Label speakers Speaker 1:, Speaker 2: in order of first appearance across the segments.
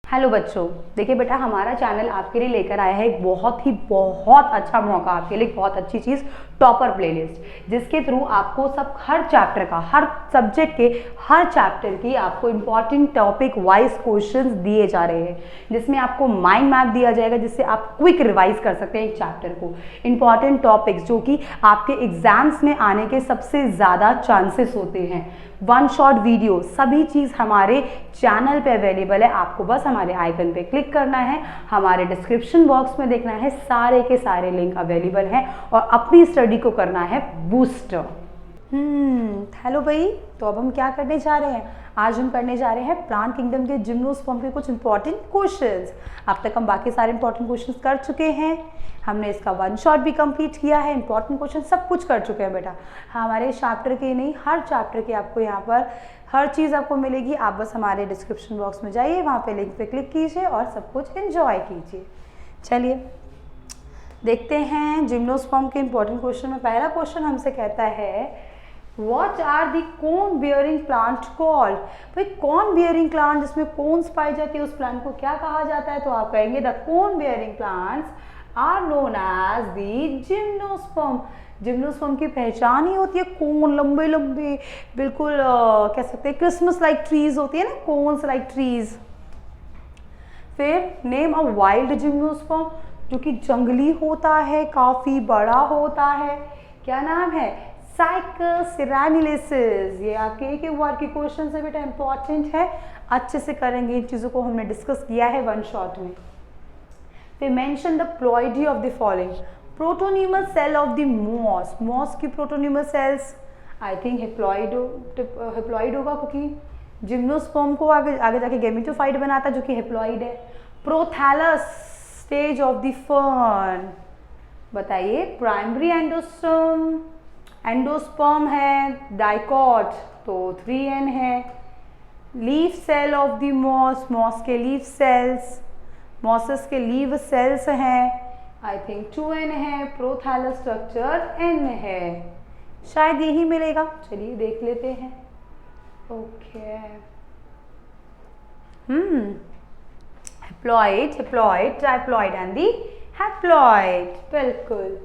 Speaker 1: Hello बच्चों, देखिए बेटा हमारा चैनल आपके लिए लेकर आया है एक बहुत अच्छा मौका आपके लिए, बहुत अच्छी चीज़, टॉपर प्लेलिस्ट, जिसके थ्रू आपको सब हर चैप्टर का, हर सब्जेक्ट के हर चैप्टर की आपको इंपॉर्टेंट टॉपिक वाइज क्वेश्चंस दिए जा रहे हैं, जिसमें आपको माइंड मैप दिया जाएगा जिससे आप क्विक रिवाइज कर सकते हैं एक चैप्टर को। इंपॉर्टेंट टॉपिक्स जो कि आपके एग्जाम्स में आने के सबसे ज़्यादा चांसेस होते हैं। वन शॉट वीडियो, सभी चीज़ हमारे चैनल पे अवेलेबल है। आपको बस हमारे आइकन पे क्लिक करना है, हमारे डिस्क्रिप्शन बॉक्स में देखना है, सारे के सारे लिंक अवेलेबल हैं और अपनी स्टडी को करना है बूस्ट। हेलो भाई, तो अब हम क्या करने जा रहे हैं? आज हम करने जा रहे हैं प्लांट किंगडम के जिम्नोस्पर्म के कुछ इंपॉर्टेंट क्वेश्चंस। अब तक हम बाकी सारे इंपॉर्टेंट क्वेश्चंस कर चुके हैं, हमने इसका वन शॉट भी कंप्लीट किया है, इंपॉर्टेंट क्वेश्चन सब कुछ कर चुके हैं बेटा। हमारे चैप्टर के नहीं, हर चैप्टर के आपको यहाँ पर हर चीज़ आपको मिलेगी। आप बस हमारे डिस्क्रिप्शन बॉक्स में जाइए, वहाँ पे लिंक पे क्लिक कीजिए और सब कुछ एंजॉय कीजिए। चलिए देखते हैं जिम्नोस्पर्म के इंपॉर्टेंट क्वेश्चन में। पहला क्वेश्चन हमसे कहता है What are the cone bearing plant called? भाई कॉन बियरिंग प्लांट जिसमें कोन्स पाई जाती है उस प्लांट को क्या कहा जाता है? तो आप कहेंगे the cone bearing plants are known as the gymnosperm. Gymnosperm की पहचान ही होती है कोन, लंबे लंबे, बिल्कुल कह सकते हैं क्रिसमस लाइक ट्रीज होती है ना, कोन्स लाइक ट्रीज। फिर नेम अ वाइल्ड जिम्नोस्पर्म, जो कि जंगली होता है, काफी बड़ा होता है, क्या नाम है? साइकस सिरानिलिसिस। ये आपके एक बार के क्वेश्चन से बेटा इंपॉर्टेंट है, अच्छे से करेंगे। इन चीज़ों को हमने डिस्कस किया है वन शॉट में। फिर mention the ploidy of the following. Protonemal cell of the moss. Moss की प्रोटोन्यूमल सेल्स आई थिंक हिप्लॉइड होगा, क्योंकि जिम्नोस्पर्म को आगे जाके गैमेटोफाइट बनाता है जो कि हिप्लॉइड है। Prothallus stage of the fern, बताइए। प्राइमरी एंडोस्पर्म है, डाइकॉट तो 3N है। Leaf cell of the moss, moss के लीफ सेल्स, मॉसेस के लीव सेल्स हैं, आई थिंक 2N है। प्रोथैलस स्ट्रक्चर N है, शायद यही मिलेगा। चलिए देख लेते हैं। Okay haploid, triploid and the haploid, बिल्कुल।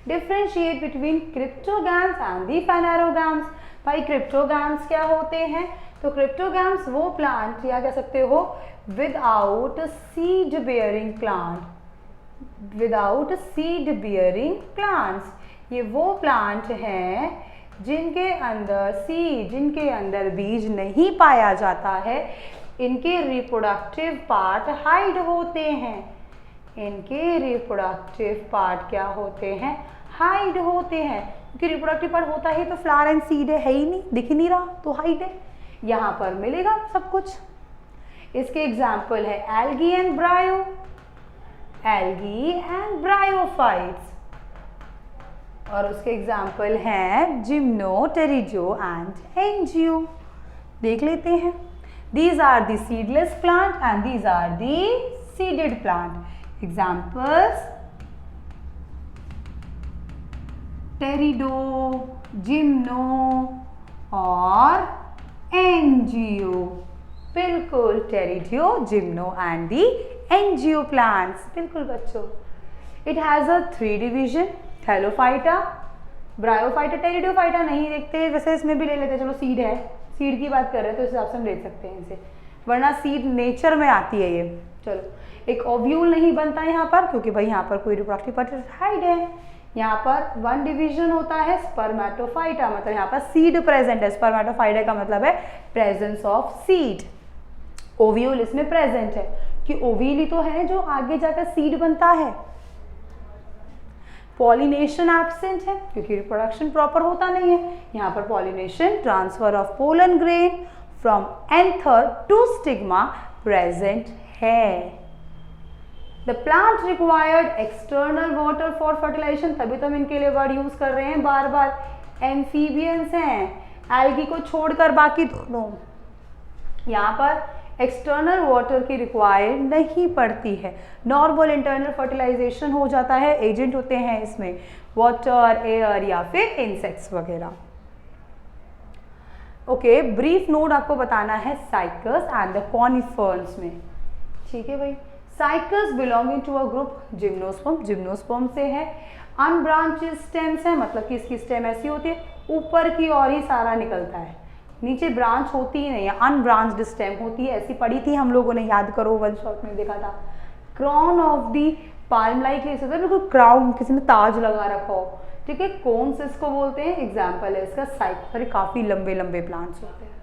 Speaker 1: Differentiate between cryptogams and the phanerogams. भाई क्रिप्टोगैम्स क्या होते हैं? तो क्रिप्टोगैम्स वो प्लांट या कह सकते हो without seed bearing plant, without seed bearing plants. ये वो प्लांट हैं जिनके अंदर सीड, जिनके अंदर बीज नहीं पाया जाता है। इनके रिप्रोडक्टिव पार्ट हाइड होते हैं, इनके रिप्रोडक्टिव पार्ट क्या होते हैं? हाइड होते हैं, क्योंकि रिप्रोडक्टिव पार्ट होता है तो फ्लावर एंड सीड है ही नहीं, दिख ही नहीं रहा, तो हाइड है। यहाँ पर मिलेगा सब कुछ। इसके एग्जाम्पल है algae and ब्रायो, algae and bryophytes, और उसके एग्जाम्पल हैं जिम्नो, टेरिडो एंड एंजियो। देख लेते हैं। These are the seedless plant and these are the seeded plant. Examples pterido, gymno और एंजियो, बिल्कुल pterido, gymno and the angio plants, बिल्कुल बच्चों। It has a 3 division, thallophyta, bryophyta, pteridophyta नहीं देखते, वैसे इसमें भी ले लेते हैं। चलो सीड है, सीड की बात कर रहे हैं तो इस हिसाब से हम ले सकते हैं इसे, वरना सीड नेचर में आती है ये। चलो एक ओव्यूल नहीं बनता है यहाँ पर, क्योंकि भाई यहाँ पर कोई रिप्रोडक्टिव पार्ट हाइड है। यहाँ पर 1 डिवीजन होता है स्पर्मेटोफाइटा, मतलब यहाँ पर सीड प्रेजेंट है। स्पर्मेटोफाइटा का मतलब है प्रेजेंस ऑफ सीड। ओव्यूल इसमें प्रेजेंट है कि ओव्यूल ही तो है जो आगे जाकर सीड बनता है। पॉलिनेशन एब्सेंट है क्योंकि रिप्रोडक्शन प्रॉपर होता नहीं है। यहाँ पर pollination, transfer of pollen grain from anther to stigma present है। The plant required external water for fertilisation, तभी तो हम इनके लिए वर्ड यूज कर रहे हैं बार बार। एम्फीबियंस हैं, एल्गी को छोड़कर बाकी दोनों। यहाँ पर एक्सटर्नल वाटर की रिक्वायर्ड नहीं पड़ती है, नॉर्मल इंटरनल फर्टिलाइजेशन हो जाता है। एजेंट होते हैं इसमें वाटर, एयर या फिर इंसेक्ट्स वगैरह। ओके, ब्रीफ नोट आपको बताना है साइकस एंड द कॉनिफर्स में। ठीक है भाई। Cycas belonging to a group gymnosperm, gymnosperm से है। अनब्रांच्ड स्टेम्स है, मतलब कि इसकी स्टेम ऐसी होती है ऊपर की ओर ही सारा निकलता है, नीचे ब्रांच होती ही नहीं है, अनब्रांच्ड स्टेम होती है। ऐसी पढ़ी थी हम लोगों ने, याद करो, वन शॉट में देखा था। Crown of the palm like less होता है, बिल्कुल क्राउन, किसी ने ताज लगा रखा हो, ठीक है, कोन्स इसको बोलते हैं। एग्जाम्पल है इसका साइकस, काफी लंबे लंबे प्लांट्स होते हैं।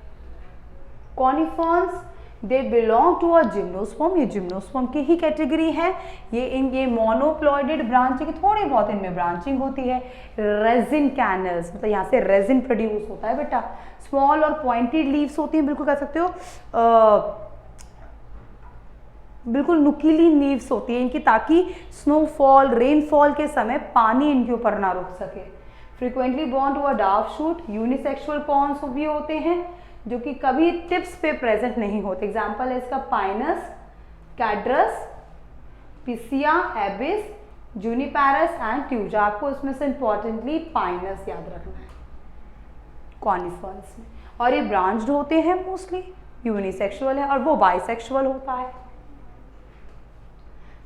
Speaker 1: Conifers they belong to a gymnosperm, ये जिम्नोस्पर्म की ही कैटेगरी है। ये मोनोप्लॉइडेड ब्रांचिंग, थोड़ी बहुत इनमें ब्रांचिंग होती है। रेजिन कैनल्स, मतलब यहाँ से रेजिन प्रोड्यूस होता है बेटा। स्मॉल और पॉइंटेड लीव्स होती हैं, बिल्कुल कह सकते हो बिल्कुल नुकीली लीव्स होती है इनकी, ताकि स्नोफॉल, रेनफॉल के समय पानी इनके ऊपर ना रुक सके। Frequently born to a dark shoot, unisexual cones भी होते हैं जो कि कभी टिप्स पे प्रेजेंट नहीं होते। एग्जाम्पल है इसका पाइनस, कैड्रस, पिसिया, एबिस, जूनिपेरस एंड ट्यूजा। आपको इसमें से इंपॉर्टेंटली पाइनस याद रखना है कॉनिफर्स में। और ये ब्रांच्ड होते हैं मोस्टली, यूनिसेक्सुअल है और वो बाइसेक्सुअल होता है।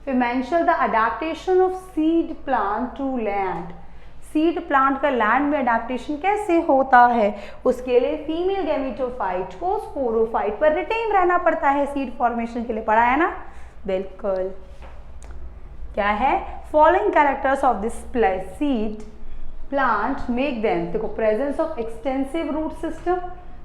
Speaker 1: फिर mention the adaptation of seed plant to land. Seed plant का लैंड में अडेप्टेशन कैसे होता है, उसके लिए फीमेल गैमेटोफाइट को स्पोरोफाइट पर रिटेन रहना पड़ता है सीड फॉर्मेशन के लिए। पढ़ा है ना, बिल्कुल। क्या है, following characters of this seed plant make them, देखो, presence of extensive root system,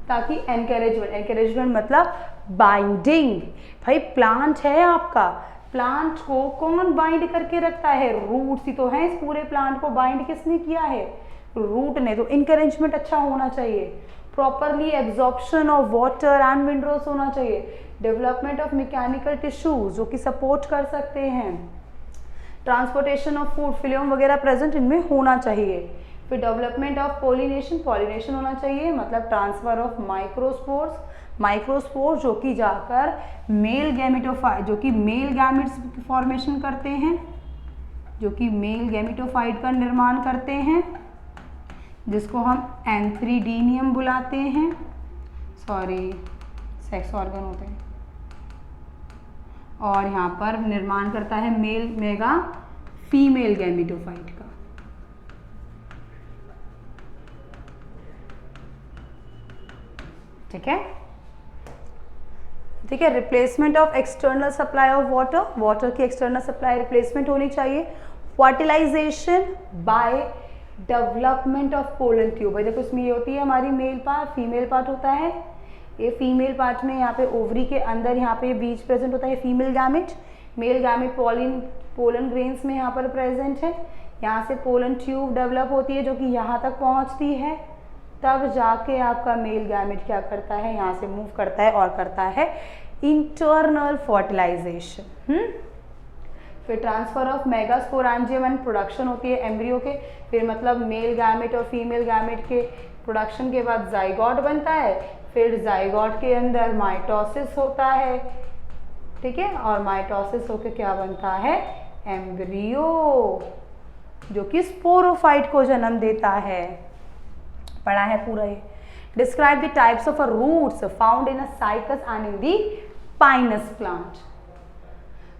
Speaker 1: ताकि एनकरेजमेंट मतलब बाइंडिंग। भाई प्लांट है आपका, प्लांट को कौन बाइंड करके रखता है, रूट्स ही तो हैं इस पूरे प्लांट को बाइंड किसने किया है, रूट ने। तो इनकरेजमेंट अच्छा होना चाहिए। Properly absorption of water and minerals होना चाहिए। डेवलपमेंट ऑफ मैकेनिकल टिश्यूज जो कि सपोर्ट कर सकते हैं। ट्रांसपोर्टेशन ऑफ फूड, फिलियम वगैरह प्रेजेंट इनमें होना चाहिए। फिर डेवलपमेंट ऑफ पोलिनेशन, पॉलिनेशन होना चाहिए, मतलब ट्रांसफर ऑफ माइक्रोस्पोर्स, माइक्रोस्पोर्स जो कि जाकर मेल गैमेटोफाइट, जो कि मेल गैमेट्स फॉर्मेशन करते हैं, जो कि मेल गैमेटोफाइट का निर्माण करते हैं, जिसको हम एंथ्रीडीनियम बुलाते हैं, सॉरी सेक्स ऑर्गन होते हैं। और यहाँ पर निर्माण करता है मेल मेगा फीमेल गैमेटोफाइट का। ठीक है, ठीक है। Replacement of external supply of water, water की एक्सटर्नल सप्लाई रिप्लेसमेंट होनी चाहिए। Fertilization by development of pollen tube, देखो इसमें ये होती है हमारी मेल पार्ट, फीमेल पार्ट होता है। ये फीमेल पार्ट में यहाँ पे ओवरी के अंदर यहाँ पे बीज प्रेजेंट होता है female gamete, male gamete pollen grains में यहाँ पर प्रेजेंट है। यहाँ से पोलन ट्यूब डेवलप होती है जो कि यहाँ तक पहुँचती है, तब जाके आपका मेल गैमेट क्या करता है, यहाँ से मूव करता है और करता है इंटरनल फर्टिलाइजेशन। फिर transfer of megasporangium and production होती है एम्ब्रियो के। फिर मतलब मेल गैमेट और फीमेल गैमेट के प्रोडक्शन के बाद जाइगोट बनता है। फिर जाइगोट के अंदर माइटोसिस होता है, ठीक है, और माइटोसिस होके क्या बनता है, एम्ब्रियो, जो कि स्पोरोफाइट को जन्म देता है। पढ़ा है पूरा ये। Describe the types of roots found in a cycas and in the pinus plant.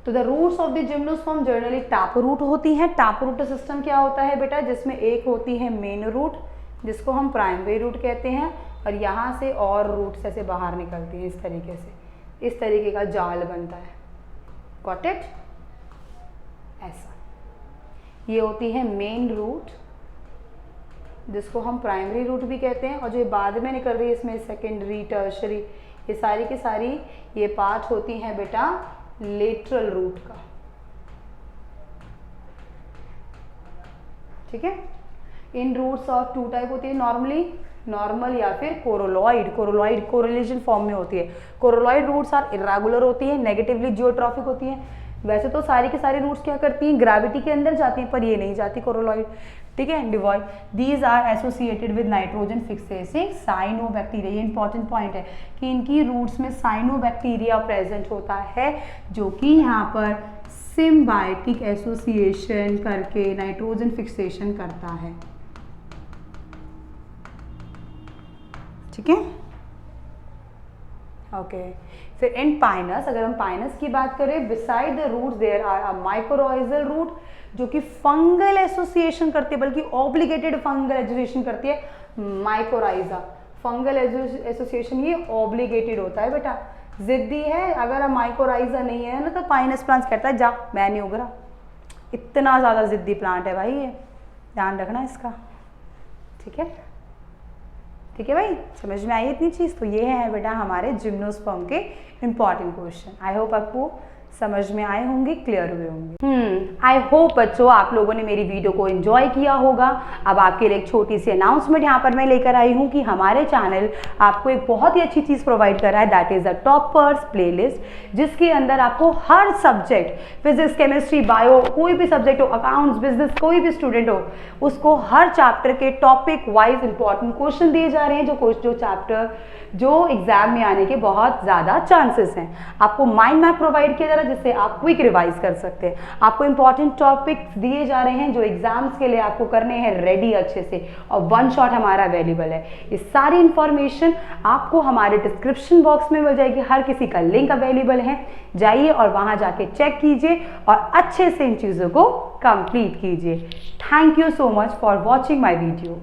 Speaker 1: तो the roots of the gymnosperm generally tap root होती हैं। टैप रूट सिस्टम क्या होता है बेटा, जिसमें एक होती है मेन रूट जिसको हम प्राइमरी रूट कहते हैं, और यहाँ से और रूट्स ऐसे बाहर निकलती हैं इस तरीके से, इस तरीके का जाल बनता है। गॉट इट, ऐसा। ये होती है मेन रूट जिसको हम प्राइमरी रूट भी कहते हैं, और जो बाद में निकल रही है इसमें सेकेंडरी, टर्शरी, ये सारी की सारी ये पार्ट होती हैं बेटा लेटरल रूट का। ठीक है। इन रूट्स ऑफ टू टाइप होती है, नॉर्मल या फिर कोरोलॉइड। कोरोलॉइड कोरिलेशन फॉर्म में होती है। कोरोलॉइड रूट्स आर इरेगुलर होती है, नेगेटिवली जियोट्रॉफिक होती है। वैसे तो सारी की सारी रूट्स क्या करती हैं, ग्रेविटी के अंदर जाती हैं, पर ये नहीं जाती कोरोलॉइड। ठीक है, devoid. These are associated with nitrogen fixing cyanobacteria. ये इंपॉर्टेंट पॉइंट है कि इनकी रूट्स में साइनोबैक्टीरिया प्रेजेंट होता है, जो कि यहाँ पर सिम्बायोटिक एसोसिएशन करके नाइट्रोजन फिक्सेशन करता है। ठीक है, ओके। फिर इन पाइनस, अगर हम पाइनस की बात करें, beside the roots there are a mycorrhizal root जो कि फंगल एसोसिएशन करती है, बल्कि ऑब्लिगेटेड फंगल एसोसिएशन करती है, माइकोराइजा। फंगल एसोसिएशन ये ऑब्लिगेटेड होता है बेटा, जिद्दी है। अगर माइकोराइजा नहीं है ना तो पाइनस प्लांट कहता है जा मैं नहीं उग रहा। इतना ज़्यादा जिद्दी प्लांट है भाई ये, ध्यान रखना इसका, ठीक है। ठीक है भाई, समझ में आई इतनी चीज़। तो ये है बेटा हमारे जिम्नोस्पर्म के इंपॉर्टेंट क्वेश्चन। आई होप आपको समझ में आए होंगे, क्लियर हुए होंगे। आई होप बच्चों आप लोगों ने मेरी वीडियो को एंजॉय किया होगा। अब आपके लिए एक छोटी सी अनाउंसमेंट यहाँ पर मैं लेकर आई हूँ कि हमारे चैनल आपको एक बहुत ही अच्छी चीज़ प्रोवाइड कर रहा है, that is a toppers playlist, जिसके अंदर आपको हर सब्जेक्ट, फिजिक्स, केमिस्ट्री, बायो, कोई भी सब्जेक्ट हो, अकाउंट्स, बिजनेस, कोई भी स्टूडेंट हो, उसको हर चैप्टर के टॉपिक वाइज इंपॉर्टेंट क्वेश्चन दिए जा रहे हैं, जो चैप्टर जो एग्जाम में आने के बहुत ज़्यादा चांसेस हैं। आपको माइंड मैप प्रोवाइड किया जा रहा है जिससे आप क्विक रिवाइज कर सकते हैं। आपको इंपॉर्टेंट टॉपिक्स दिए जा रहे हैं जो एग्जाम्स के लिए आपको करने हैं रेडी अच्छे से, और वन शॉट हमारा अवेलेबल है। ये सारी इंफॉर्मेशन आपको हमारे डिस्क्रिप्शन बॉक्स में मिल जाएगी, हर किसी का लिंक अवेलेबल है, जाइए और वहाँ जाके चेक कीजिए और अच्छे से इन चीज़ों को कंप्लीट कीजिए। Thank you so much for watching my video.